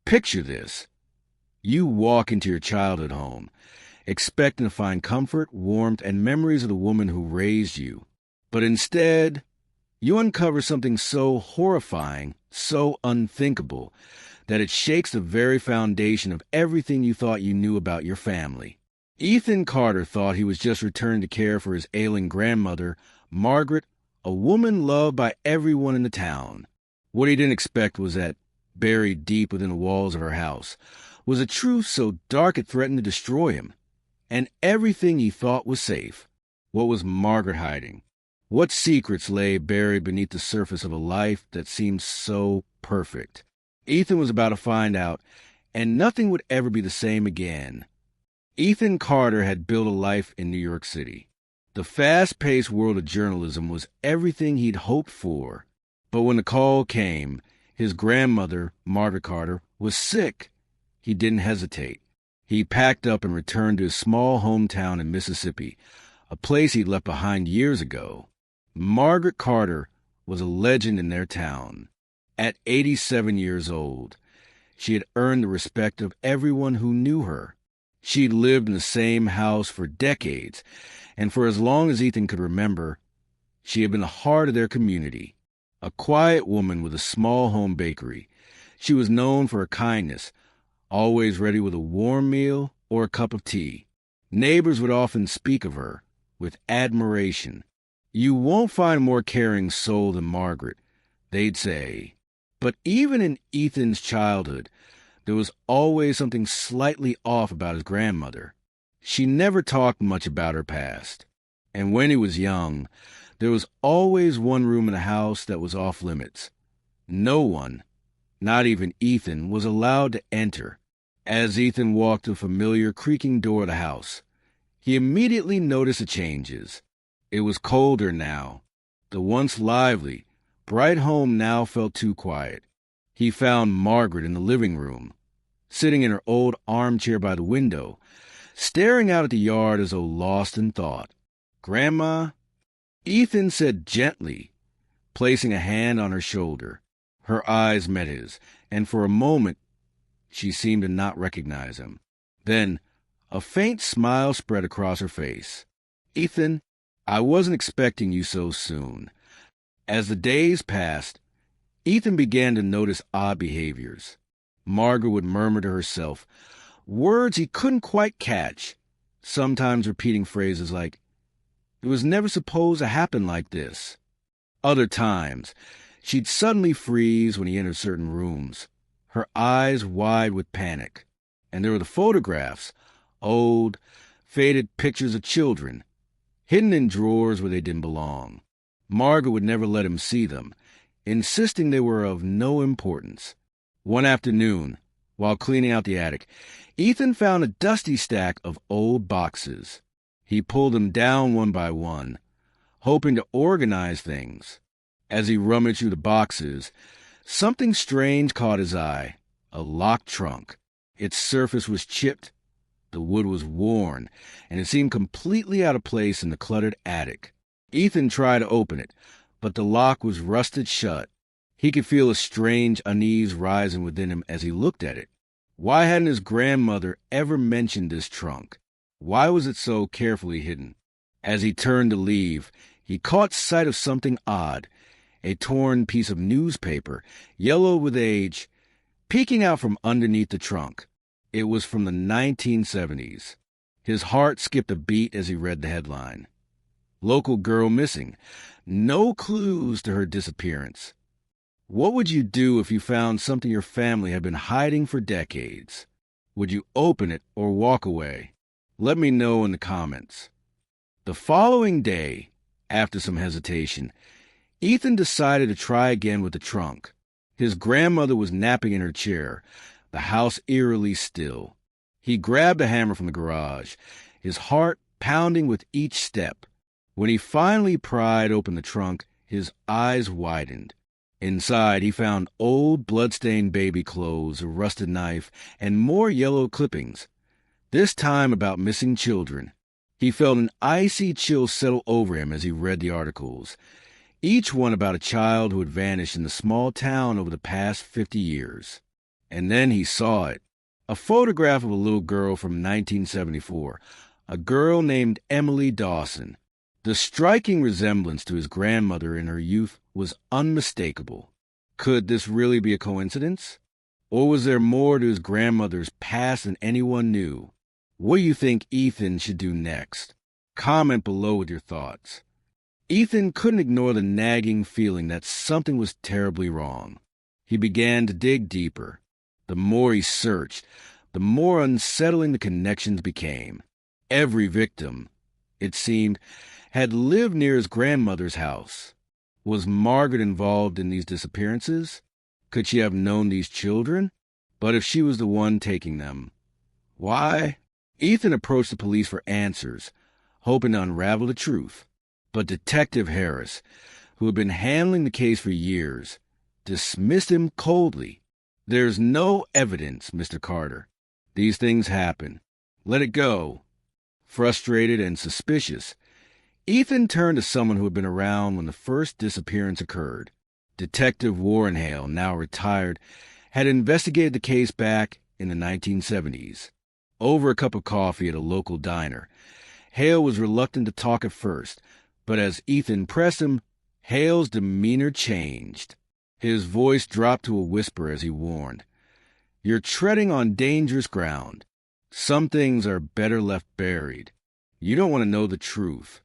Picture this. You walk into your childhood home, expecting to find comfort, warmth, and memories of the woman who raised you. But instead, you uncover something so horrifying, so unthinkable, that it shakes the very foundation of everything you thought you knew about your family. Ethan Carter thought he was just returning to care for his ailing grandmother, Margaret, a woman loved by everyone in the town. What he didn't expect was that, buried deep within the walls of her house, was a truth so dark it threatened to destroy him. And everything he thought was safe. What was Margaret hiding? What secrets lay buried beneath the surface of a life that seemed so perfect? Ethan was about to find out, and nothing would ever be the same again. Ethan Carter had built a life in New York City. The fast-paced world of journalism was everything he'd hoped for. But when the call came, his grandmother, Margaret Carter, was sick. He didn't hesitate. He packed up and returned to his small hometown in Mississippi, a place he'd left behind years ago. Margaret Carter was a legend in their town. At 87 years old, she had earned the respect of everyone who knew her. She'd lived in the same house for decades, and for as long as Ethan could remember, she had been the heart of their community. A quiet woman with a small home bakery, she was known for her kindness, always ready with a warm meal or a cup of tea. Neighbors would often speak of her with admiration. "You won't find a more caring soul than Margaret," they'd say. But even in Ethan's childhood, there was always something slightly off about his grandmother. She never talked much about her past. And when he was young, there was always one room in the house that was off limits. No one, not even Ethan, was allowed to enter. As Ethan walked to the familiar creaking door of the house, he immediately noticed the changes. It was colder now. The once lively, bright home now felt too quiet. He found Margaret in the living room, sitting in her old armchair by the window, staring out at the yard as though lost in thought. "Grandma?" Ethan said gently, placing a hand on her shoulder. Her eyes met his, and for a moment she seemed to not recognize him. Then a faint smile spread across her face. "Ethan, I wasn't expecting you so soon." As the days passed, Ethan began to notice odd behaviors. Margaret would murmur to herself, words he couldn't quite catch, sometimes repeating phrases like, "It was never supposed to happen like this." Other times, she'd suddenly freeze when he entered certain rooms, her eyes wide with panic. And there were the photographs, old, faded pictures of children, hidden in drawers where they didn't belong. Margaret would never let him see them, insisting they were of no importance. One afternoon, while cleaning out the attic, Ethan found a dusty stack of old boxes. He pulled them down one by one, hoping to organize things. As he rummaged through the boxes, something strange caught his eye. A locked trunk. Its surface was chipped, the wood was worn, and it seemed completely out of place in the cluttered attic. Ethan tried to open it, but the lock was rusted shut. He could feel a strange unease rising within him as he looked at it. Why hadn't his grandmother ever mentioned this trunk? Why was it so carefully hidden? As he turned to leave, he caught sight of something odd, a torn piece of newspaper, yellow with age, peeking out from underneath the trunk. It was from the 1970s. His heart skipped a beat as he read the headline. "Local girl missing. No clues to her disappearance." What would you do if you found something your family had been hiding for decades? Would you open it or walk away? Let me know in the comments. The following day, after some hesitation, Ethan decided to try again with the trunk. His grandmother was napping in her chair, the house eerily still. He grabbed a hammer from the garage, his heart pounding with each step. When he finally pried open the trunk, his eyes widened. Inside, he found old, blood-stained baby clothes, a rusted knife, and more yellow clippings, this time about missing children. He felt an icy chill settle over him as he read the articles, each one about a child who had vanished in the small town over the past 50 years. And then he saw it. A photograph of a little girl from 1974, a girl named Emily Dawson. The striking resemblance to his grandmother in her youth was unmistakable. Could this really be a coincidence? Or was there more to his grandmother's past than anyone knew? What do you think Ethan should do next? Comment below with your thoughts. Ethan couldn't ignore the nagging feeling that something was terribly wrong. He began to dig deeper. The more he searched, the more unsettling the connections became. Every victim, it seemed, had lived near his grandmother's house. Was Margaret involved in these disappearances? Could she have known these children? But if she was the one taking them, why? Ethan approached the police for answers, hoping to unravel the truth. But Detective Harris, who had been handling the case for years, dismissed him coldly. "There's no evidence, Mr. Carter. These things happen. Let it go." Frustrated and suspicious, Ethan turned to someone who had been around when the first disappearance occurred. Detective Warren Hale, now retired, had investigated the case back in the 1970s. Over a cup of coffee at a local diner, Hale was reluctant to talk at first, but as Ethan pressed him, Hale's demeanor changed. His voice dropped to a whisper as he warned, "You're treading on dangerous ground. Some things are better left buried. You don't want to know the truth."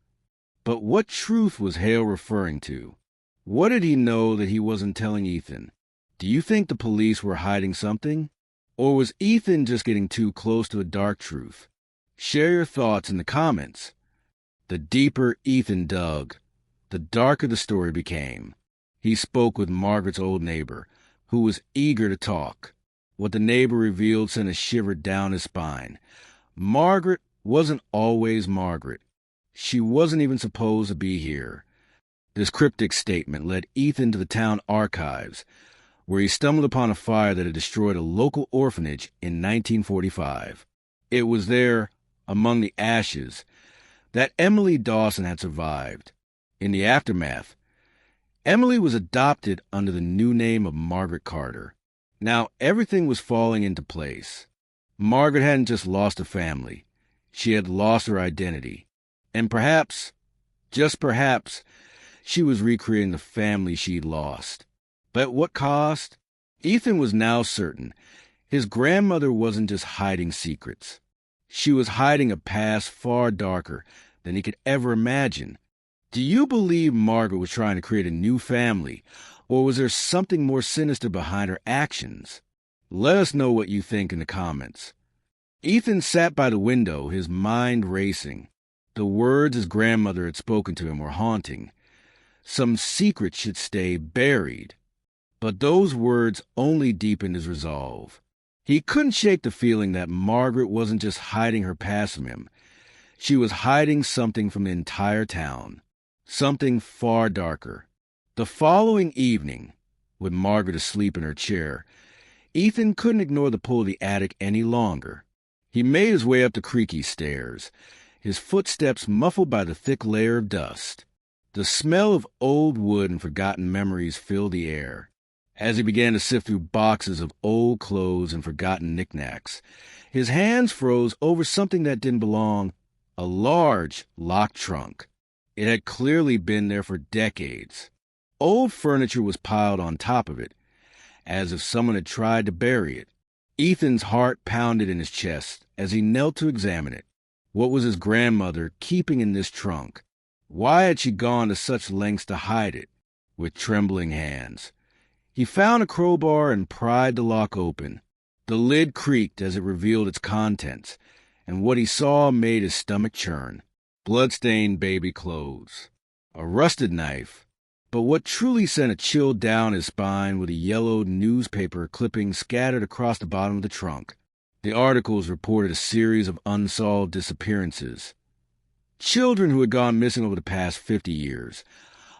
But what truth was Hale referring to? What did he know that he wasn't telling Ethan? Do you think the police were hiding something? Or was Ethan just getting too close to a dark truth? Share your thoughts in the comments. The deeper Ethan dug, the darker the story became. He spoke with Margaret's old neighbor, who was eager to talk. What the neighbor revealed sent a shiver down his spine. Margaret wasn't always Margaret. She wasn't even supposed to be here. This cryptic statement led Ethan to the town archives, where he stumbled upon a fire that had destroyed a local orphanage in 1945. It was there, among the ashes, that Emily Dawson had survived. In the aftermath, Emily was adopted under the new name of Margaret Carter. Now everything was falling into place. Margaret hadn't just lost a family. She had lost her identity. And perhaps, just perhaps, she was recreating the family she'd lost. But at what cost? Ethan was now certain his grandmother wasn't just hiding secrets. She was hiding a past far darker than he could ever imagine. Do you believe Margaret was trying to create a new family, or was there something more sinister behind her actions? Let us know what you think in the comments. Ethan sat by the window, his mind racing. The words his grandmother had spoken to him were haunting. Some secret should stay buried. But those words only deepened his resolve. He couldn't shake the feeling that Margaret wasn't just hiding her past from him. She was hiding something from the entire town. Something far darker. The following evening, with Margaret asleep in her chair, Ethan couldn't ignore the pull of the attic any longer. He made his way up the creaky stairs, his footsteps muffled by the thick layer of dust. The smell of old wood and forgotten memories filled the air. As he began to sift through boxes of old clothes and forgotten knickknacks, his hands froze over something that didn't belong, a large, locked trunk. It had clearly been there for decades. Old furniture was piled on top of it, as if someone had tried to bury it. Ethan's heart pounded in his chest as he knelt to examine it. What was his grandmother keeping in this trunk? Why had she gone to such lengths to hide it? With trembling hands, he found a crowbar and pried the lock open. The lid creaked as it revealed its contents, and what he saw made his stomach churn. Blood-stained baby clothes, a rusted knife, but what truly sent a chill down his spine were the yellowed newspaper clippings scattered across the bottom of the trunk. The articles reported a series of unsolved disappearances. Children who had gone missing over the past 50 years,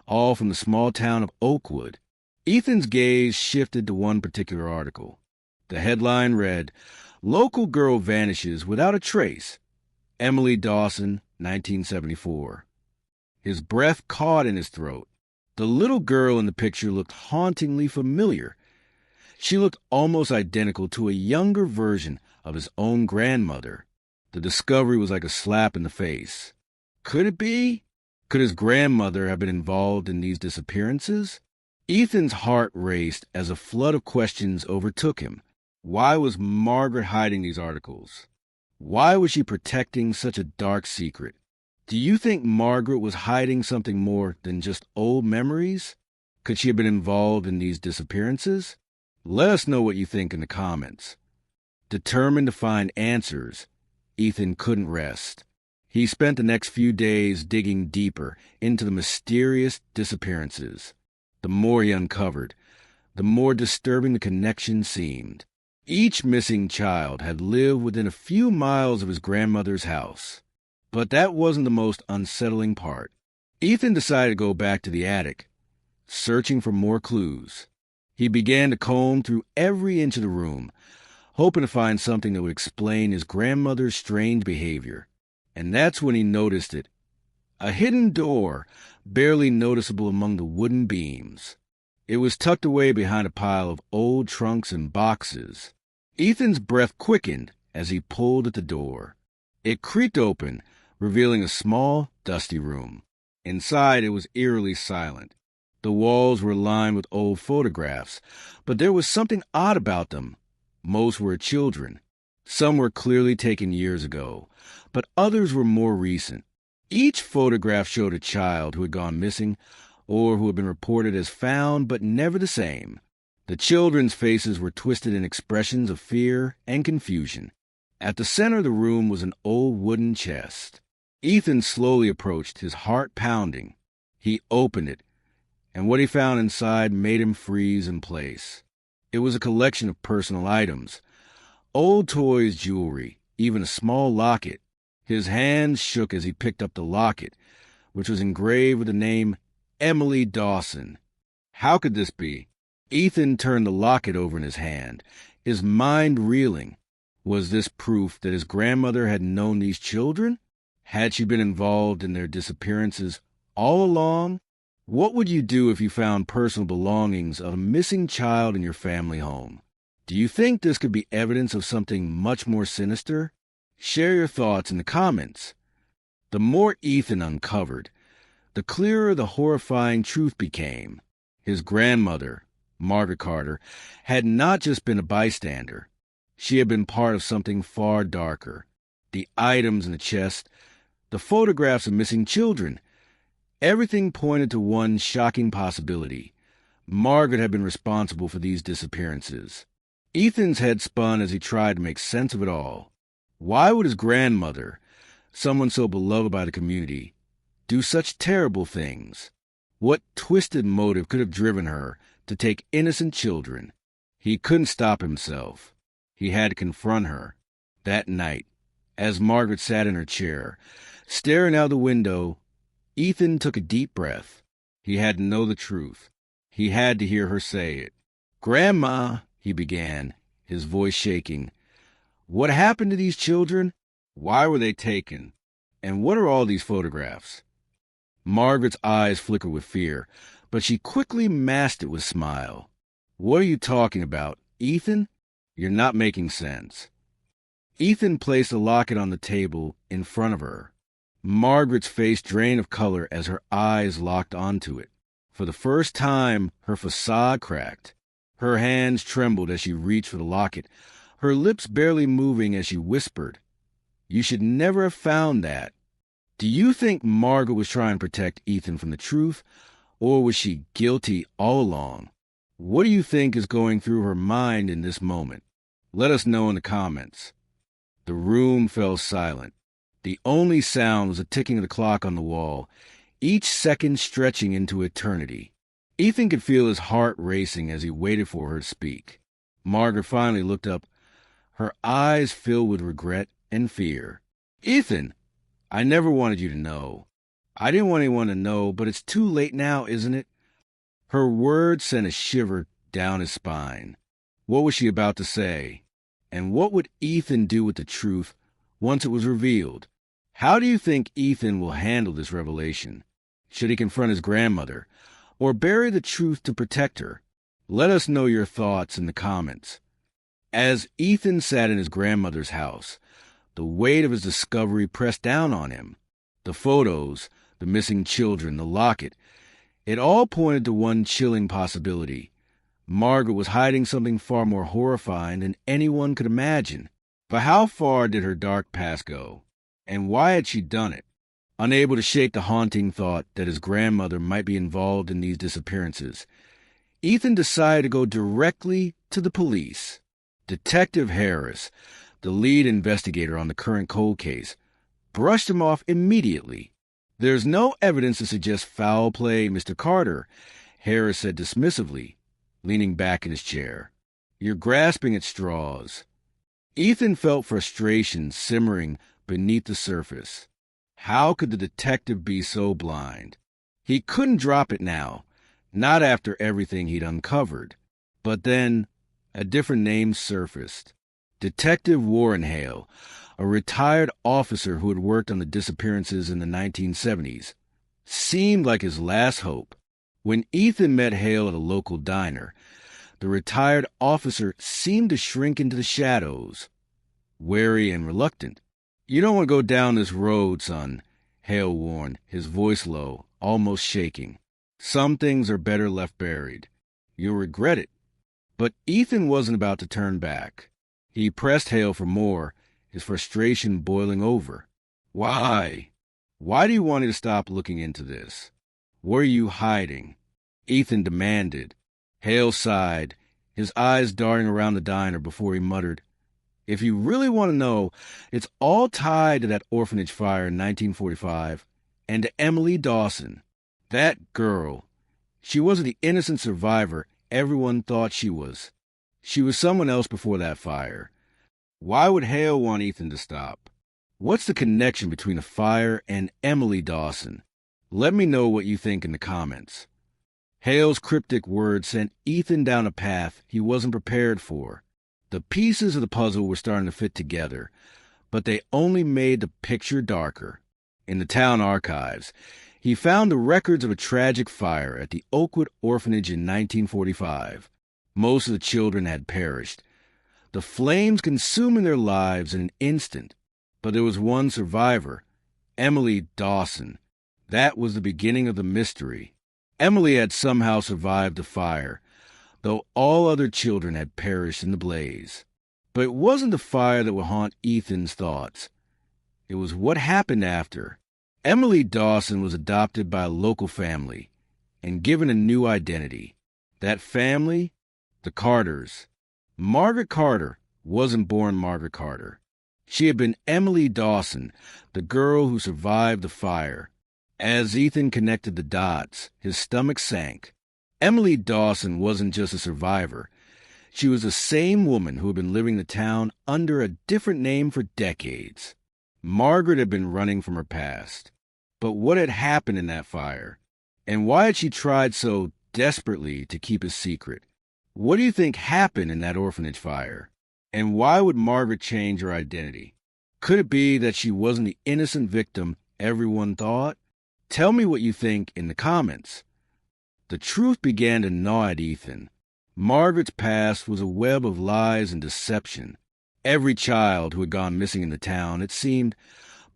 all from the small town of Oakwood. Ethan's gaze shifted to one particular article. The headline read, "Local Girl Vanishes Without a Trace. Emily Dawson, 1974. His breath caught in his throat. The little girl in the picture looked hauntingly familiar. She looked almost identical to a younger version of his own grandmother. The discovery was like a slap in the face. Could it be? Could his grandmother have been involved in these disappearances? Ethan's heart raced as a flood of questions overtook him. Why was Margaret hiding these articles? Why was she protecting such a dark secret? Do you think Margaret was hiding something more than just old memories? Could she have been involved in these disappearances? Let us know what you think in the comments. Determined to find answers, Ethan couldn't rest. He spent the next few days digging deeper into the mysterious disappearances. The more he uncovered, the more disturbing the connection seemed. Each missing child had lived within a few miles of his grandmother's house. But that wasn't the most unsettling part. Ethan decided to go back to the attic, searching for more clues. He began to comb through every inch of the room, hoping to find something that would explain his grandmother's strange behavior. And that's when he noticed it. A hidden door, barely noticeable among the wooden beams. It was tucked away behind a pile of old trunks and boxes. Ethan's breath quickened as he pulled at the door. It creaked open, revealing a small, dusty room. Inside, it was eerily silent. The walls were lined with old photographs, but there was something odd about them. Most were children. Some were clearly taken years ago, but others were more recent. Each photograph showed a child who had gone missing or who had been reported as found but never the same. The children's faces were twisted in expressions of fear and confusion. At the center of the room was an old wooden chest. Ethan slowly approached, his heart pounding. He opened it, and what he found inside made him freeze in place. It was a collection of personal items. Old toys, jewelry, even a small locket. His hands shook as he picked up the locket, which was engraved with the name Emily Dawson. How could this be? Ethan turned the locket over in his hand, his mind reeling. Was this proof that his grandmother had known these children? Had she been involved in their disappearances all along? What would you do if you found personal belongings of a missing child in your family home? Do you think this could be evidence of something much more sinister? Share your thoughts in the comments. The more Ethan uncovered, the clearer the horrifying truth became. His grandmother, Margaret Carter, had not just been a bystander. She had been part of something far darker. The items in the chest, the photographs of missing children, everything pointed to one shocking possibility. Margaret had been responsible for these disappearances. Ethan's head spun as he tried to make sense of it all. Why would his grandmother, someone so beloved by the community, do such terrible things? What twisted motive could have driven her to take innocent children? He couldn't stop himself. He had to confront her. That night, as Margaret sat in her chair, staring out the window, Ethan took a deep breath. He had to know the truth. He had to hear her say it. "Grandma," he began, his voice shaking. "What happened to these children? Why were they taken? And what are all these photographs?" Margaret's eyes flickered with fear, but she quickly masked it with a smile. "What are you talking about, Ethan? You're not making sense." Ethan placed the locket on the table in front of her. Margaret's face drained of color as her eyes locked onto it. For the first time, her facade cracked. Her hands trembled as she reached for the locket, her lips barely moving as she whispered, "You should never have found that." Do you think Margaret was trying to protect Ethan from the truth, or was she guilty all along? What do you think is going through her mind in this moment? Let us know in the comments. The room fell silent. The only sound was the ticking of the clock on the wall, each second stretching into eternity. Ethan could feel his heart racing as he waited for her to speak. Margaret finally looked up, her eyes filled with regret and fear. "Ethan, I never wanted you to know. I didn't want anyone to know, but it's too late now, isn't it?" Her words sent a shiver down his spine. What was she about to say? And what would Ethan do with the truth once it was revealed? How do you think Ethan will handle this revelation? Should he confront his grandmother, or bury the truth to protect her? Let us know your thoughts in the comments. As Ethan sat in his grandmother's house, the weight of his discovery pressed down on him. The photos, the missing children, the locket, it all pointed to one chilling possibility. Margaret was hiding something far more horrifying than anyone could imagine. But how far did her dark past go? And why had she done it? Unable to shake the haunting thought that his grandmother might be involved in these disappearances, Ethan decided to go directly to the police. Detective Harris, the lead investigator on the current cold case, brushed him off immediately. "There's no evidence to suggest foul play, Mr. Carter," Harris said dismissively, leaning back in his chair. "You're grasping at straws." Ethan felt frustration simmering beneath the surface. How could the detective be so blind? He couldn't drop it now, not after everything he'd uncovered. But then, a different name surfaced. Detective Warrenhale, a retired officer who had worked on the disappearances in the 1970s, seemed like his last hope. When Ethan met Hale at a local diner, the retired officer seemed to shrink into the shadows, wary and reluctant. "You don't want to go down this road, son," Hale warned, his voice low, almost shaking. "Some things are better left buried. You'll regret it." But Ethan wasn't about to turn back. He pressed Hale for more, his frustration boiling over. "Why? Why do you want me to stop looking into this? What are you hiding?" Ethan demanded. Hale sighed, his eyes darting around the diner before he muttered, "If you really want to know, it's all tied to that orphanage fire in 1945 and to Emily Dawson. That girl. She wasn't the innocent survivor everyone thought she was. She was someone else before that fire." Why would Hale want Ethan to stop? What's the connection between the fire and Emily Dawson? Let me know what you think in the comments. Hale's cryptic words sent Ethan down a path he wasn't prepared for. The pieces of the puzzle were starting to fit together, but they only made the picture darker. In the town archives, he found the records of a tragic fire at the Oakwood Orphanage in 1945. Most of the children had perished, the flames consuming their lives in an instant. But there was one survivor, Emily Dawson. That was the beginning of the mystery. Emily had somehow survived the fire, though all other children had perished in the blaze. But it wasn't the fire that would haunt Ethan's thoughts. It was what happened after. Emily Dawson was adopted by a local family and given a new identity. That family? The Carters. Margaret Carter wasn't born Margaret Carter. She had been Emily Dawson, the girl who survived the fire. As Ethan connected the dots, his stomach sank. Emily Dawson wasn't just a survivor. She was the same woman who had been living the town under a different name for decades. Margaret had been running from her past. But what had happened in that fire? And why had she tried so desperately to keep a secret? What do you think happened in that orphanage fire? And why would Margaret change her identity? Could it be that she wasn't the innocent victim everyone thought? Tell me what you think in the comments. The truth began to gnaw at Ethan. Margaret's past was a web of lies and deception. Every child who had gone missing in the town, it seemed,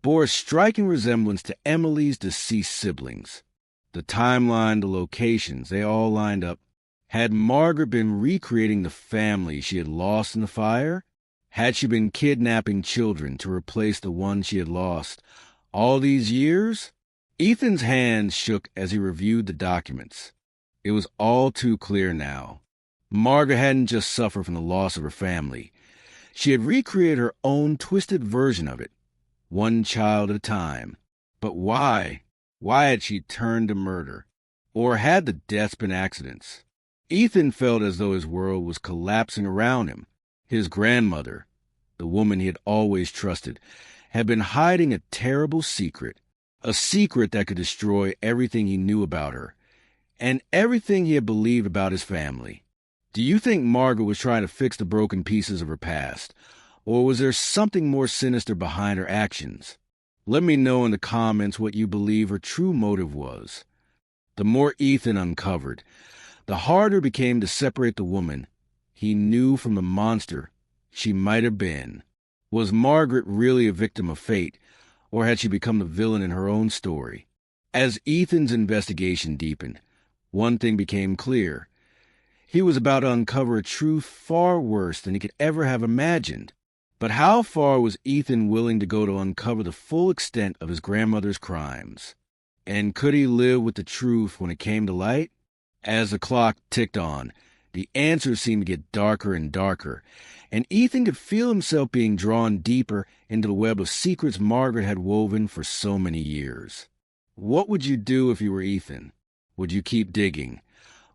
bore a striking resemblance to Emily's deceased siblings. The timeline, the locations, they all lined up. Had Margaret been recreating the family she had lost in the fire? Had she been kidnapping children to replace the one she had lost all these years? Ethan's hands shook as he reviewed the documents. It was all too clear now. Margaret hadn't just suffered from the loss of her family. She had recreated her own twisted version of it, one child at a time. But why? Why had she turned to murder? Or had the deaths been accidents? Ethan felt as though his world was collapsing around him. His grandmother, the woman he had always trusted, had been hiding a terrible secret, a secret that could destroy everything he knew about her, and everything he had believed about his family. Do you think Margaret was trying to fix the broken pieces of her past, or was there something more sinister behind her actions? Let me know in the comments what you believe her true motive was. The more Ethan uncovered, the harder it became to separate the woman he knew from the monster she might have been. Was Margaret really a victim of fate, or had she become the villain in her own story? As Ethan's investigation deepened, one thing became clear. He was about to uncover a truth far worse than he could ever have imagined. But how far was Ethan willing to go to uncover the full extent of his grandmother's crimes? And could he live with the truth when it came to light? As the clock ticked on, the answers seemed to get darker and darker, and Ethan could feel himself being drawn deeper into the web of secrets Margaret had woven for so many years. What would you do if you were Ethan? Would you keep digging?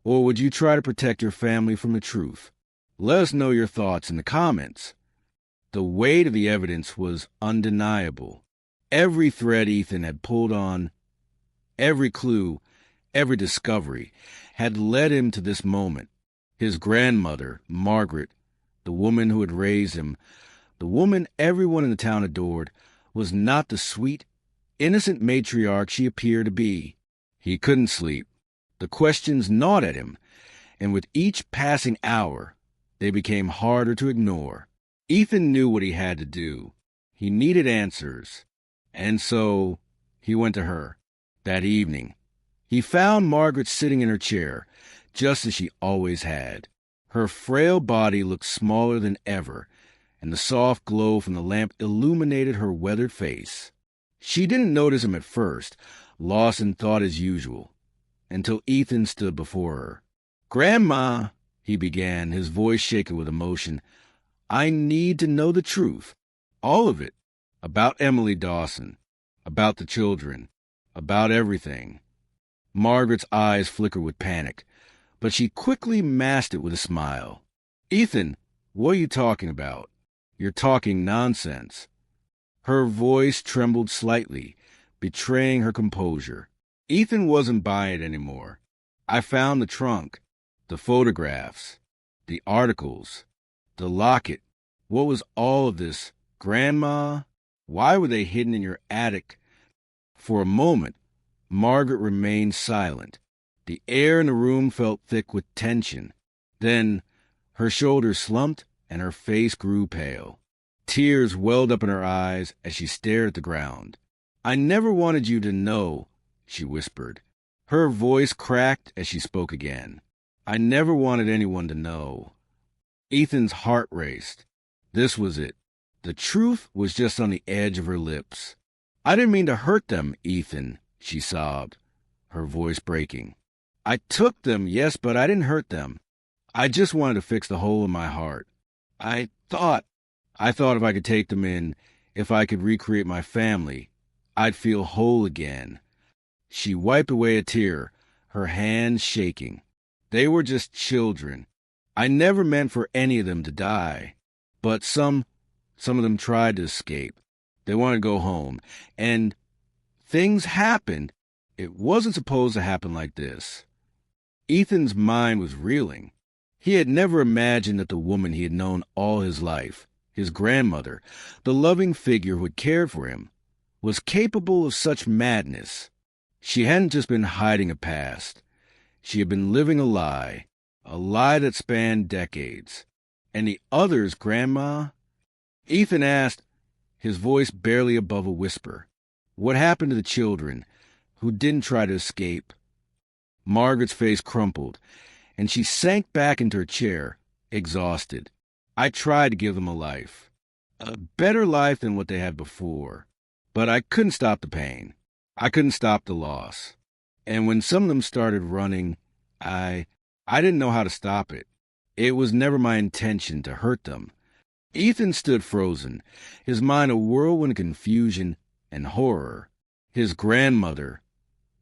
Or would you try to protect your family from the truth? Let us know your thoughts in the comments. The weight of the evidence was undeniable. Every thread Ethan had pulled on, every clue, every discovery, had led him to this moment. His grandmother, Margaret, the woman who had raised him, the woman everyone in the town adored, was not the sweet, innocent matriarch she appeared to be. He couldn't sleep. The questions gnawed at him, and with each passing hour, they became harder to ignore. Ethan knew what he had to do. He needed answers, and so he went to her. That evening, he found Margaret sitting in her chair, just as she always had. Her frail body looked smaller than ever, and the soft glow from the lamp illuminated her weathered face. She didn't notice him at first, lost in thought as usual, until Ethan stood before her. "Grandma," he began, his voice shaken with emotion, "I need to know the truth, all of it, about Emily Dawson, about the children, about everything." Margaret's eyes flickered with panic, but she quickly masked it with a smile. "Ethan, what are you talking about? You're talking nonsense." Her voice trembled slightly, betraying her composure. Ethan wasn't buying it anymore. "I found the trunk, the photographs, the articles, the locket. What was all of this, Grandma? Why were they hidden in your attic?" For a moment, Margaret remained silent. The air in the room felt thick with tension. Then her shoulders slumped and her face grew pale. Tears welled up in her eyes as she stared at the ground. "I never wanted you to know," she whispered. Her voice cracked as she spoke again. "I never wanted anyone to know." Ethan's heart raced. This was it. The truth was just on the edge of her lips. "I didn't mean to hurt them, Ethan," she sobbed, her voice breaking. "I took them, yes, but I didn't hurt them. I just wanted to fix the hole in my heart. I thought if I could take them in, if I could recreate my family, I'd feel whole again." She wiped away a tear, her hands shaking. "They were just children. I never meant for any of them to die. But some of them tried to escape. They wanted to go home. And things happened. It wasn't supposed to happen like this." Ethan's mind was reeling. He had never imagined that the woman he had known all his life, his grandmother, the loving figure who had cared for him, was capable of such madness. She hadn't just been hiding a past. She had been living a lie that spanned decades. "And the others, Grandma?" Ethan asked, his voice barely above a whisper. "What happened to the children who didn't try to escape?" Margaret's face crumpled, and she sank back into her chair, exhausted. "I tried to give them a life, a better life than what they had before, but I couldn't stop the pain. I couldn't stop the loss. And when some of them started running, I didn't know how to stop it. It was never my intention to hurt them." Ethan stood frozen, his mind a whirlwind of confusion and horror. His grandmother,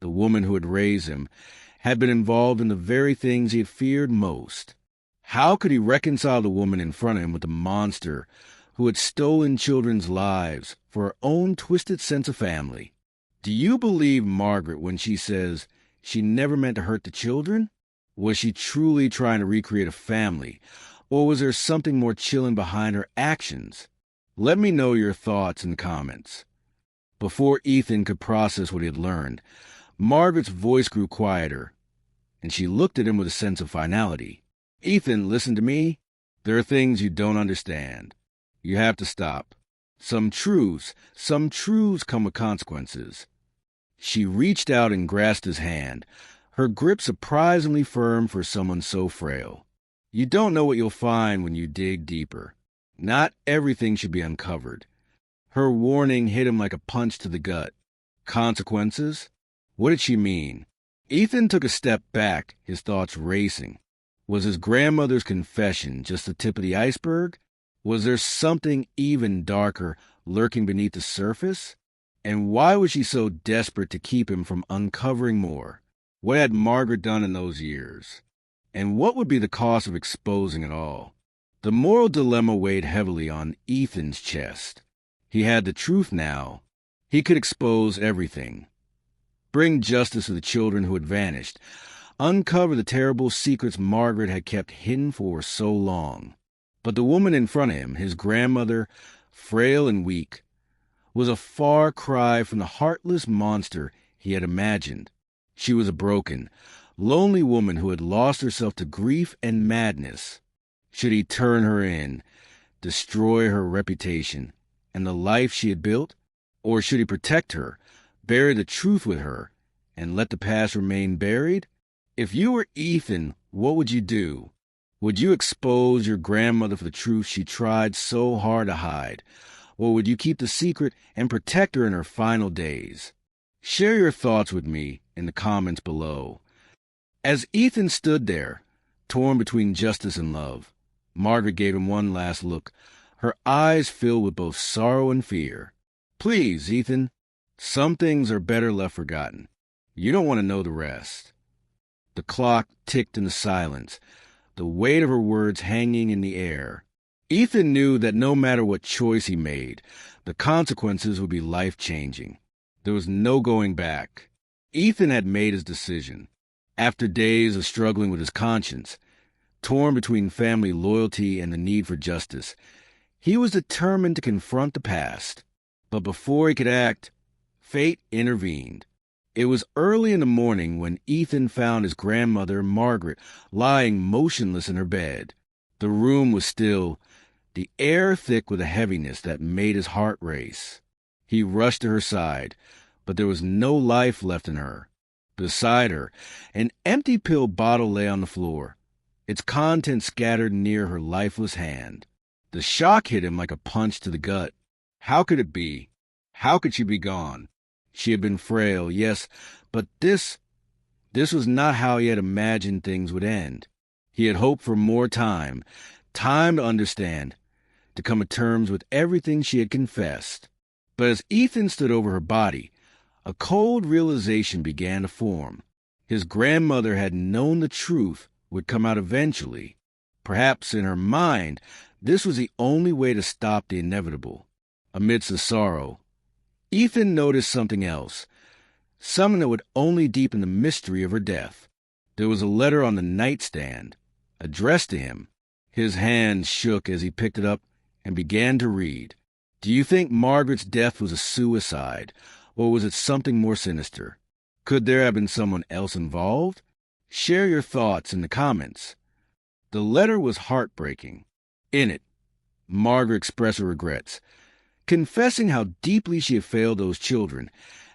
the woman who had raised him, had been involved in the very things he had feared most. How could he reconcile the woman in front of him with the monster who had stolen children's lives for her own twisted sense of family? Do you believe Margaret when she says she never meant to hurt the children? Was she truly trying to recreate a family, or was there something more chilling behind her actions? Let me know your thoughts in the comments. Before Ethan could process what he had learned, Margaret's voice grew quieter, and she looked at him with a sense of finality. "Ethan, listen to me. There are things you don't understand. You have to stop. Some truths come with consequences." She reached out and grasped his hand, her grip surprisingly firm for someone so frail. "You don't know what you'll find when you dig deeper. Not everything should be uncovered." Her warning hit him like a punch to the gut. Consequences? What did she mean? Ethan took a step back, his thoughts racing. Was his grandmother's confession just the tip of the iceberg? Was there something even darker lurking beneath the surface? And why was she so desperate to keep him from uncovering more? What had Margaret done in those years? And what would be the cost of exposing it all? The moral dilemma weighed heavily on Ethan's chest. He had the truth now. He could expose everything. Bring justice to the children who had vanished. Uncover the terrible secrets Margaret had kept hidden for so long. But the woman in front of him, his grandmother, frail and weak, was a far cry from the heartless monster he had imagined. She was a broken, lonely woman who had lost herself to grief and madness. Should he turn her in, destroy her reputation and the life she had built? Or should he protect her, bury the truth with her, and let the past remain buried? If you were Ethan, what would you do? Would you expose your grandmother for the truth she tried so hard to hide? Or would you keep the secret and protect her in her final days? Share your thoughts with me in the comments below. As Ethan stood there, torn between justice and love, Margaret gave him one last look, her eyes filled with both sorrow and fear. "Please, Ethan, some things are better left forgotten. You don't want to know the rest." The clock ticked in the silence, the weight of her words hanging in the air. Ethan knew that no matter what choice he made, the consequences would be life-changing. There was no going back. Ethan had made his decision. After days of struggling with his conscience, torn between family loyalty and the need for justice, he was determined to confront the past. But before he could act, fate intervened. It was early in the morning when Ethan found his grandmother, Margaret, lying motionless in her bed. The room was still, the air thick with a heaviness that made his heart race. He rushed to her side, but there was no life left in her. Beside her, an empty pill bottle lay on the floor, its contents scattered near her lifeless hand. The shock hit him like a punch to the gut. How could it be? How could she be gone? She had been frail, yes, but this was not how he had imagined things would end. He had hoped for more time to understand, to come to terms with everything she had confessed. But as Ethan stood over her body, a cold realization began to form. His grandmother had known the truth would come out eventually. Perhaps in her mind, this was the only way to stop the inevitable. Amidst the sorrow, Ethan noticed something else, something that would only deepen the mystery of her death. There was a letter on the nightstand, addressed to him. His hand shook as he picked it up and began to read. "Do you think Margaret's death was a suicide, or was it something more sinister? Could there have been someone else involved? Share your thoughts in the comments." The letter was heartbreaking. In it, Margaret expressed her regrets, confessing how deeply she had failed those children,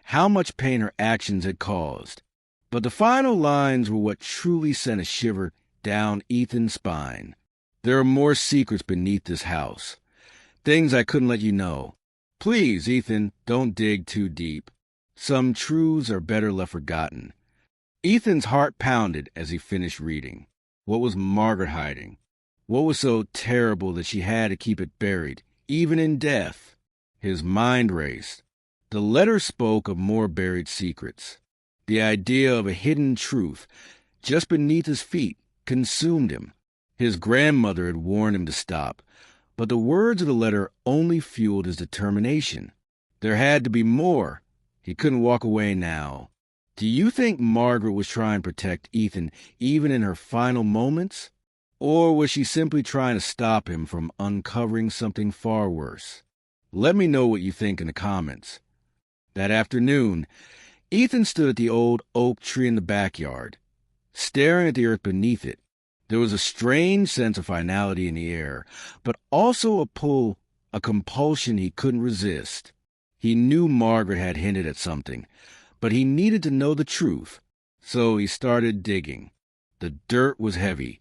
how much pain her actions had caused. But the final lines were what truly sent a shiver down Ethan's spine. "There are more secrets beneath this house. Things I couldn't let you know. Please, Ethan, don't dig too deep. Some truths are better left forgotten." Ethan's heart pounded as he finished reading. What was Margaret hiding? What was so terrible that she had to keep it buried, even in death? His mind raced. The letter spoke of more buried secrets. The idea of a hidden truth just beneath his feet consumed him. His grandmother had warned him to stop, but the words of the letter only fueled his determination. There had to be more. He couldn't walk away now. Do you think Margaret was trying to protect Ethan even in her final moments? Or was she simply trying to stop him from uncovering something far worse? Let me know what you think in the comments. That afternoon, Ethan stood at the old oak tree in the backyard, staring at the earth beneath it. There was a strange sense of finality in the air, but also a pull, a compulsion he couldn't resist. He knew Margaret had hinted at something, but he needed to know the truth, so he started digging. The dirt was heavy,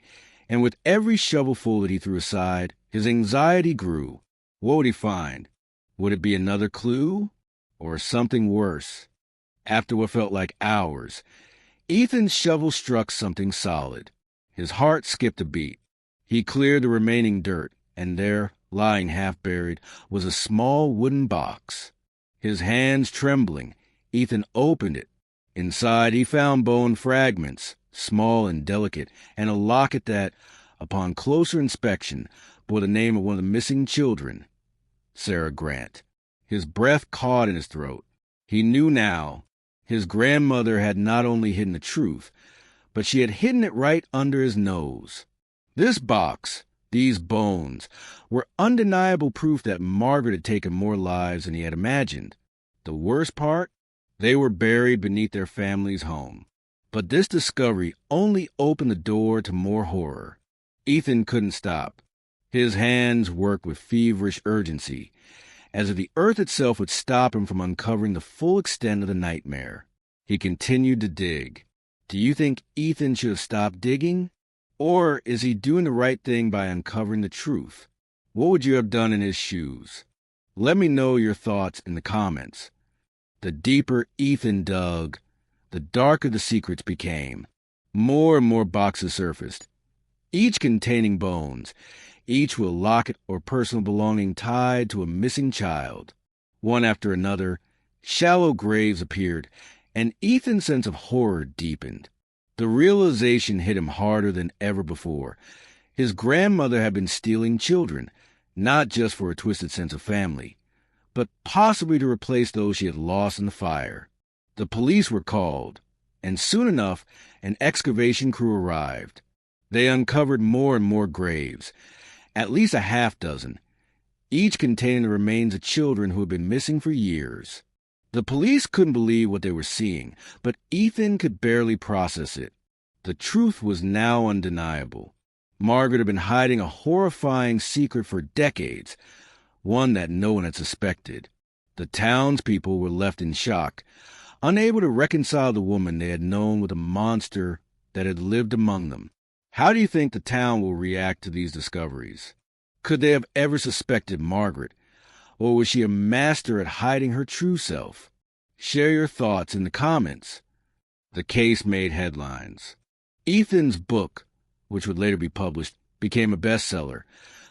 and with every shovelful that he threw aside, his anxiety grew. What would he find? Would it be another clue? Or something worse? After what felt like hours, Ethan's shovel struck something solid. His heart skipped a beat. He cleared the remaining dirt, and there, lying half-buried, was a small wooden box. His hands trembling, Ethan opened it. Inside he found bone fragments, small and delicate, and a locket that, upon closer inspection, bore the name of one of the missing children, Sarah Grant. His breath caught in his throat. He knew now. His grandmother had not only hidden the truth, but she had hidden it right under his nose. This box, these bones, were undeniable proof that Margaret had taken more lives than he had imagined. The worst part? They were buried beneath their family's home. But this discovery only opened the door to more horror. Ethan couldn't stop. His hands worked with feverish urgency, as if the earth itself would stop him from uncovering the full extent of the nightmare. He continued to dig. Do you think Ethan should have stopped digging? Or is he doing the right thing by uncovering the truth? What would you have done in his shoes? Let me know your thoughts in the comments. The deeper Ethan dug, the darker the secrets became. More and more boxes surfaced, each containing bones, each with a locket or personal belonging tied to a missing child. One after another, shallow graves appeared, and Ethan's sense of horror deepened. The realization hit him harder than ever before. His grandmother had been stealing children, not just for a twisted sense of family, but possibly to replace those she had lost in the fire. The police were called, and soon enough, an excavation crew arrived. They uncovered more and more graves, at least a half-dozen, each containing the remains of children who had been missing for years. The police couldn't believe what they were seeing, but Ethan could barely process it. The truth was now undeniable. Margaret had been hiding a horrifying secret for decades, one that no one had suspected. The townspeople were left in shock, unable to reconcile the woman they had known with a monster that had lived among them. How do you think the town will react to these discoveries? Could they have ever suspected Margaret, or was she a master at hiding her true self? Share your thoughts in the comments. The case made headlines. Ethan's book, which would later be published, became a bestseller,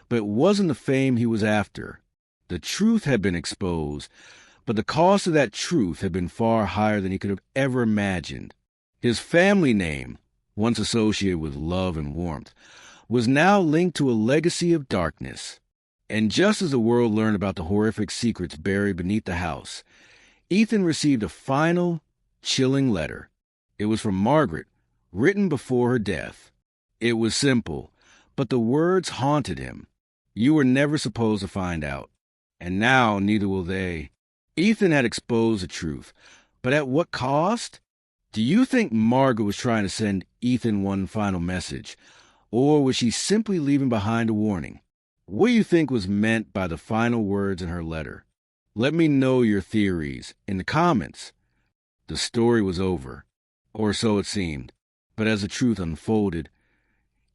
but it wasn't the fame he was after. The truth had been exposed, but the cost of that truth had been far higher than he could have ever imagined. His family name, once associated with love and warmth, was now linked to a legacy of darkness. And just as the world learned about the horrific secrets buried beneath the house, Ethan received a final, chilling letter. It was from Margaret, written before her death. It was simple, but the words haunted him. You were never supposed to find out, and now neither will they. Ethan had exposed the truth, but at what cost? Do you think Margaret was trying to send Ethan one final message, or was she simply leaving behind a warning? What do you think was meant by the final words in her letter? Let me know your theories in the comments. The story was over, or so it seemed, but as the truth unfolded,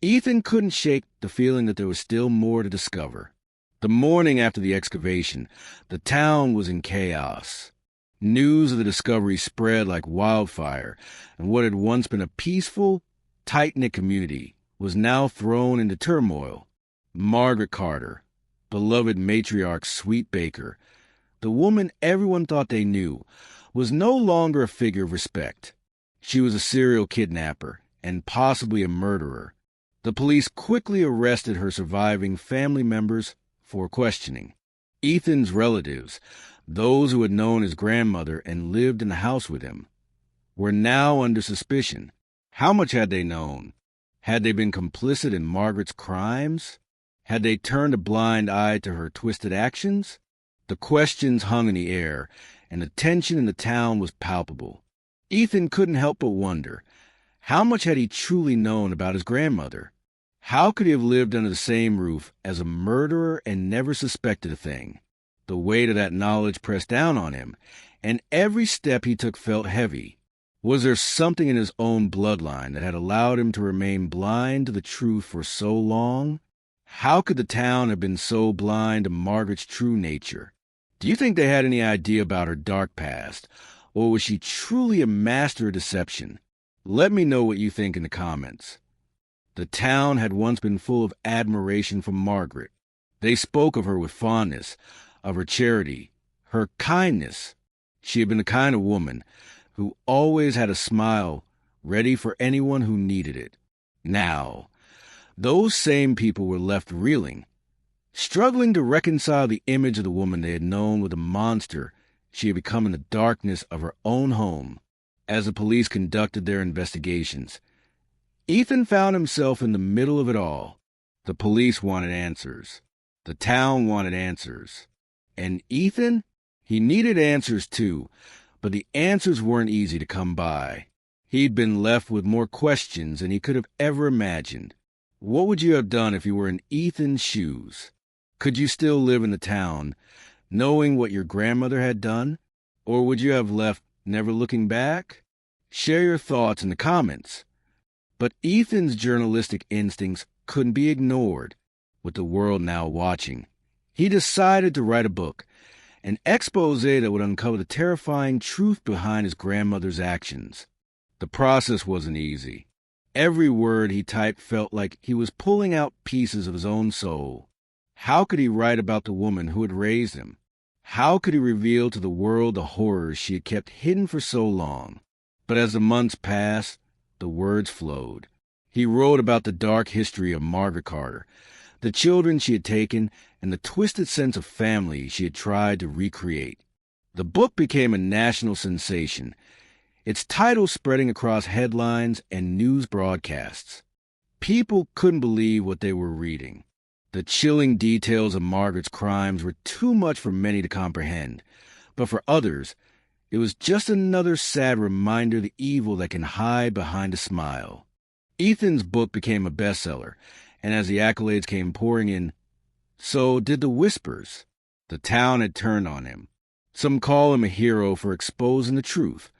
Ethan couldn't shake the feeling that there was still more to discover. The morning after the excavation, the town was in chaos. News of the discovery spread like wildfire, and what had once been a peaceful, tight-knit community was now thrown into turmoil. Margaret Carter, beloved matriarch's sweet baker, the woman everyone thought they knew, was no longer a figure of respect. She was a serial kidnapper and possibly a murderer. The police quickly arrested her surviving family members for questioning. Ethan's relatives, those who had known his grandmother and lived in the house with him, were now under suspicion. How much had they known? Had they been complicit in Margaret's crimes? Had they turned a blind eye to her twisted actions? The questions hung in the air, and the tension in the town was palpable. Ethan couldn't help but wonder, How much had he truly known about his grandmother? How could he have lived under the same roof as a murderer and never suspected a thing? The weight of that knowledge pressed down on him, and every step he took felt heavy. Was there something in his own bloodline that had allowed him to remain blind to the truth for so long? How could the town have been so blind to Margaret's true nature? Do you think they had any idea about her dark past, or was she truly a master of deception? Let me know what you think in the comments. The town had once been full of admiration for Margaret. They spoke of her with fondness, of her charity, her kindness. She had been the kind of woman who always had a smile ready for anyone who needed it. Now, those same people were left reeling, struggling to reconcile the image of the woman they had known with the monster she had become in the darkness of her own home. As the police conducted their investigations, Ethan found himself in the middle of it all. The police wanted answers. The town wanted answers. And Ethan? He needed answers too, but the answers weren't easy to come by. He'd been left with more questions than he could have ever imagined. What would you have done if you were in Ethan's shoes? Could you still live in the town, knowing what your grandmother had done? Or would you have left, never looking back? Share your thoughts in the comments. But Ethan's journalistic instincts couldn't be ignored. With the world now watching, he decided to write a book, an expose that would uncover the terrifying truth behind his grandmother's actions. The process wasn't easy. Every word he typed felt like he was pulling out pieces of his own soul. How could he write about the woman who had raised him? How could he reveal to the world the horrors she had kept hidden for so long? But as the months passed, the words flowed. He wrote about the dark history of Margaret Carter, the children she had taken, and the twisted sense of family she had tried to recreate. The book became a national sensation, its title spreading across headlines and news broadcasts. People couldn't believe what they were reading. The chilling details of Margaret's crimes were too much for many to comprehend, but for others, it was just another sad reminder of the evil that can hide behind a smile. Ethan's book became a bestseller, and as the accolades came pouring in, so did the whispers. The town had turned on him. Some call him a hero for exposing the truth,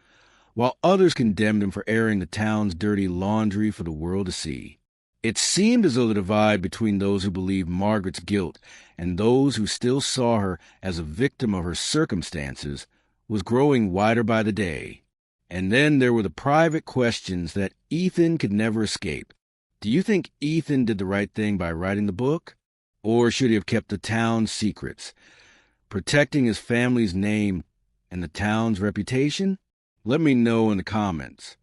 while others condemned him for airing the town's dirty laundry for the world to see. It seemed as though the divide between those who believed Margaret's guilt and those who still saw her as a victim of her circumstances was growing wider by the day. And then there were the private questions that Ethan could never escape. Do you think Ethan did the right thing by writing the book? Or should he have kept the town's secrets, protecting his family's name and the town's reputation? Let me know in the comments.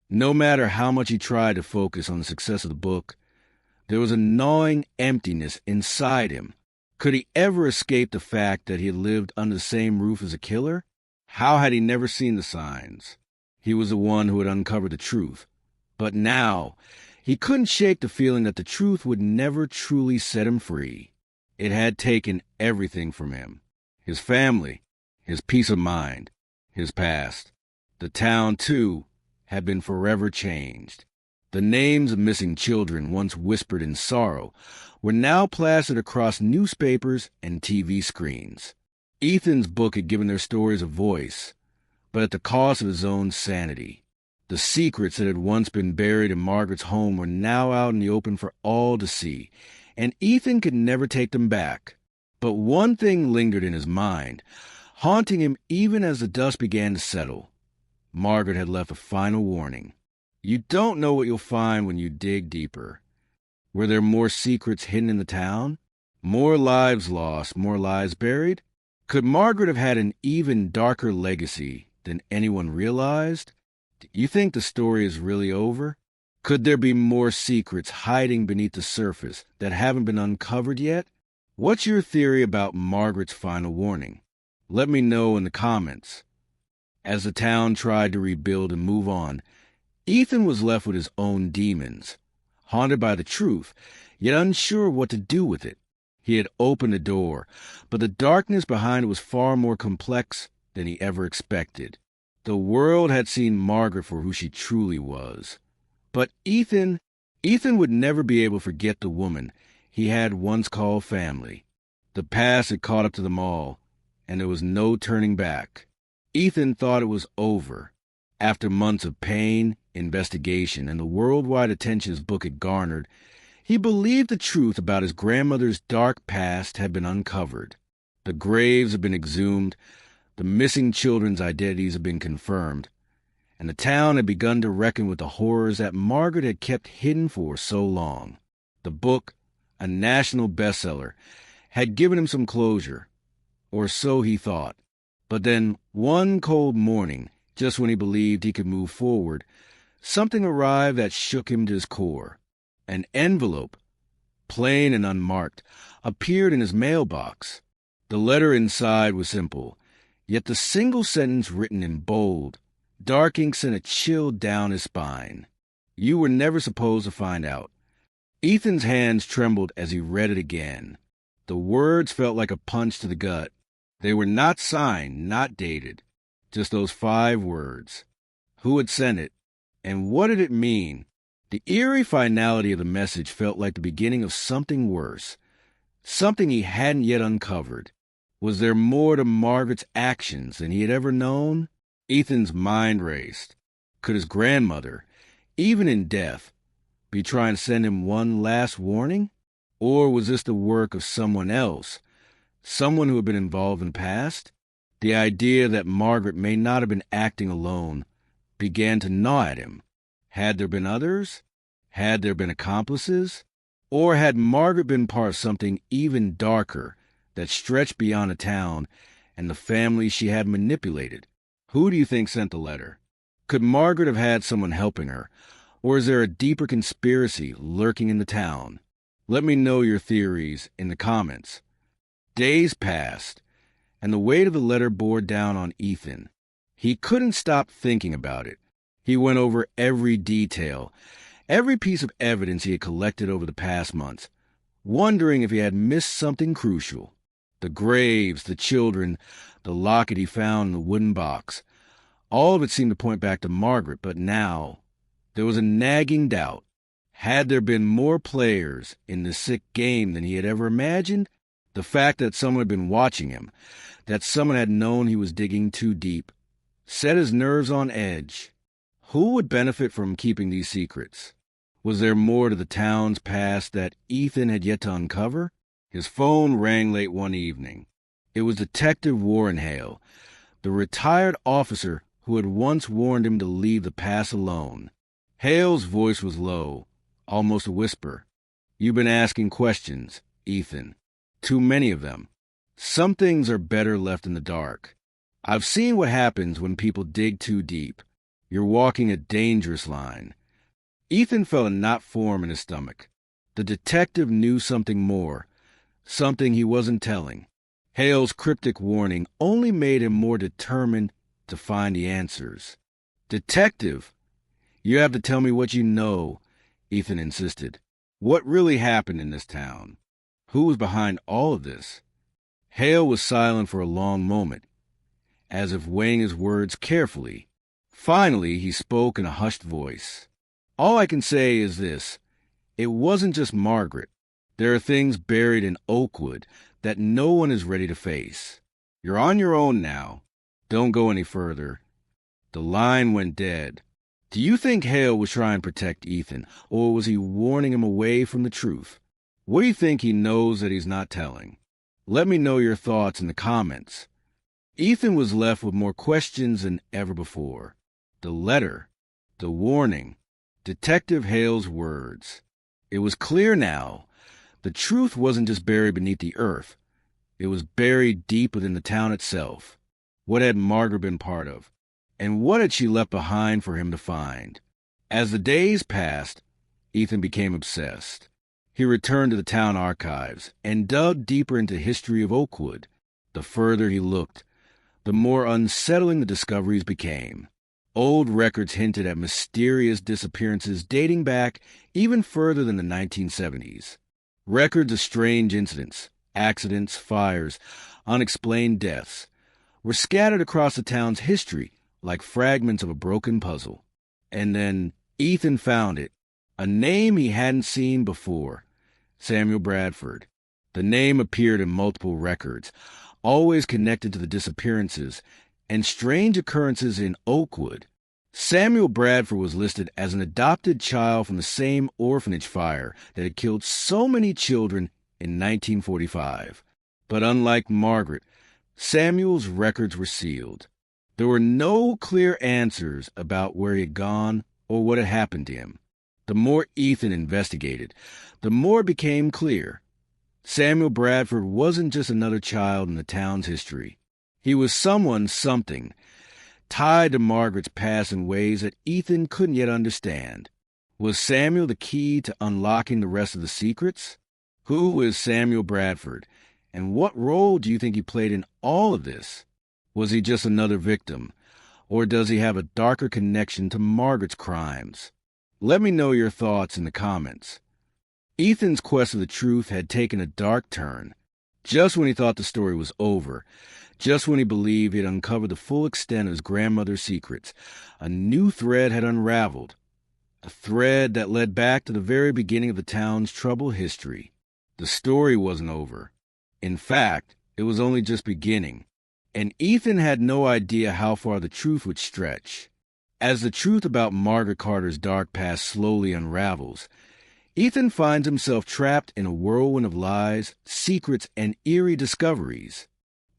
No matter how much he tried to focus on the success of the book, there was a gnawing emptiness inside him. Could he ever escape the fact that he had lived under the same roof as a killer? How had he never seen the signs? He was the one who had uncovered the truth. But now, he couldn't shake the feeling that the truth would never truly set him free. It had taken everything from him. His family, his peace of mind, his past. The town, too, had been forever changed. The names of missing children, once whispered in sorrow, were now plastered across newspapers and TV screens. Ethan's book had given their stories a voice, but at the cost of his own sanity. The secrets that had once been buried in Margaret's home were now out in the open for all to see, and Ethan could never take them back. But one thing lingered in his mind, haunting him even as the dust began to settle. Margaret had left a final warning. You don't know what you'll find when you dig deeper. Were there more secrets hidden in the town? More lives lost, more lives buried? Could Margaret have had an even darker legacy than anyone realized? Do you think the story is really over? Could there be more secrets hiding beneath the surface that haven't been uncovered yet? What's your theory about Margaret's final warning? Let me know in the comments. As the town tried to rebuild and move on, Ethan was left with his own demons, haunted by the truth, yet unsure what to do with it. He had opened the door, but the darkness behind it was far more complex than he ever expected. The world had seen Margaret for who she truly was, But Ethan would never be able to forget the woman he had once called family. The past had caught up to them all, and there was no turning back. Ethan thought it was over. After months of pain, investigation, and the worldwide attention his book had garnered, he believed the truth about his grandmother's dark past had been uncovered. The graves had been exhumed, the missing children's identities had been confirmed, and the town had begun to reckon with the horrors that Margaret had kept hidden for so long. The book, a national bestseller, had given him some closure, or so he thought. But then, one cold morning, just when he believed he could move forward, something arrived that shook him to his core. An envelope, plain and unmarked, appeared in his mailbox. The letter inside was simple, yet the single sentence written in bold, dark ink sent a chill down his spine. You were never supposed to find out. Ethan's hands trembled as he read it again. The words felt like a punch to the gut. They were not signed, not dated, just those 5 words. Who had sent it? And what did it mean? The eerie finality of the message felt like the beginning of something worse, something he hadn't yet uncovered. Was there more to Margaret's actions than he had ever known? Ethan's mind raced. Could his grandmother, even in death, be trying to send him one last warning? Or was this the work of someone else, someone who had been involved in the past? The idea that Margaret may not have been acting alone began to gnaw at him. Had there been others? Had there been accomplices? Or had Margaret been part of something even darker that stretched beyond the town and the family she had manipulated? Who do you think sent the letter? Could Margaret have had someone helping her? Or is there a deeper conspiracy lurking in the town? Let me know your theories in the comments. Days passed, and the weight of the letter bore down on Ethan. He couldn't stop thinking about it. He went over every detail, every piece of evidence he had collected over the past months, wondering if he had missed something crucial. The graves, the children, the locket he found in the wooden box. All of it seemed to point back to Margaret, but now there was a nagging doubt. Had there been more players in the sick game than he had ever imagined? The fact that someone had been watching him, that someone had known he was digging too deep, set his nerves on edge. Who would benefit from keeping these secrets? Was there more to the town's past that Ethan had yet to uncover? His phone rang late one evening. It was Detective Warren Hale, the retired officer who had once warned him to leave the past alone. Hale's voice was low, almost a whisper. You've been asking questions, Ethan. Too many of them. Some things are better left in the dark. I've seen what happens when people dig too deep. You're walking a dangerous line. Ethan felt a knot form in his stomach. The detective knew something more, something he wasn't telling. Hale's cryptic warning only made him more determined to find the answers. Detective, you have to tell me what you know, Ethan insisted. What really happened in this town? Who was behind all of this? Hale was silent for a long moment, as if weighing his words carefully. Finally, he spoke in a hushed voice. All I can say is this. It wasn't just Margaret. There are things buried in Oakwood that no one is ready to face. You're on your own now. Don't go any further. The line went dead. Do you think Hale was trying to protect Ethan, or was he warning him away from the truth? What do you think he knows that he's not telling? Let me know your thoughts in the comments. Ethan was left with more questions than ever before. The letter, the warning, Detective Hale's words. It was clear now. The truth wasn't just buried beneath the earth. It was buried deep within the town itself. What had Margaret been part of? And what had she left behind for him to find? As the days passed, Ethan became obsessed. He returned to the town archives and dug deeper into the history of Oakwood. The further he looked, the more unsettling the discoveries became. Old records hinted at mysterious disappearances dating back even further than the 1970s. Records of strange incidents, accidents, fires, unexplained deaths were scattered across the town's history like fragments of a broken puzzle. And then Ethan found it, a name he hadn't seen before, Samuel Bradford. The name appeared in multiple records, always connected to the disappearances and strange occurrences in Oakwood. Samuel Bradford was listed as an adopted child from the same orphanage fire that had killed so many children in 1945. But unlike Margaret, Samuel's records were sealed. There were no clear answers about where he had gone or what had happened to him. The more Ethan investigated, the more it became clear. Samuel Bradford wasn't just another child in the town's history. He was someone's something, tied to Margaret's past in ways that Ethan couldn't yet understand. Was Samuel the key to unlocking the rest of the secrets? Who is Samuel Bradford, and what role do you think he played in all of this? Was he just another victim, or does he have a darker connection to Margaret's crimes? Let me know your thoughts in the comments. Ethan's quest for the truth had taken a dark turn. Just when he thought the story was over, just when he believed he had uncovered the full extent of his grandmother's secrets, a new thread had unraveled. A thread that led back to the very beginning of the town's troubled history. The story wasn't over. In fact, it was only just beginning. And Ethan had no idea how far the truth would stretch. As the truth about Margaret Carter's dark past slowly unravels, Ethan finds himself trapped in a whirlwind of lies, secrets, and eerie discoveries.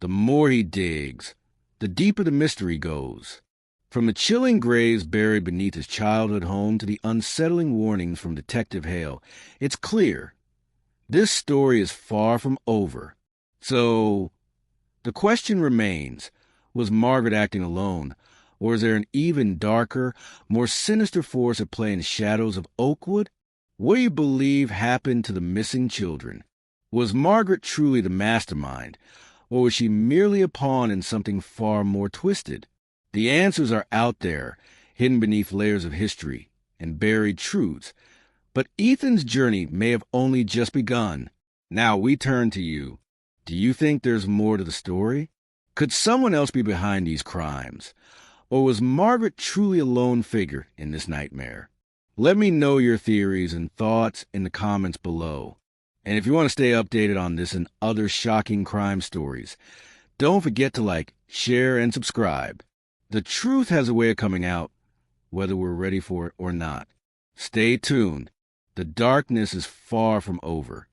The more he digs, the deeper the mystery goes. From the chilling graves buried beneath his childhood home to the unsettling warnings from Detective Hale, it's clear this story is far from over. So, the question remains, was Margaret acting alone, or is there an even darker, more sinister force at play in the shadows of Oakwood? What do you believe happened to the missing children? Was Margaret truly the mastermind, or was she merely a pawn in something far more twisted? The answers are out there, hidden beneath layers of history and buried truths. But Ethan's journey may have only just begun. Now we turn to you. Do you think there's more to the story? Could someone else be behind these crimes? Or was Margaret truly a lone figure in this nightmare? Let me know your theories and thoughts in the comments below. And if you want to stay updated on this and other shocking crime stories, don't forget to like, share, and subscribe. The truth has a way of coming out, whether we're ready for it or not. Stay tuned. The darkness is far from over.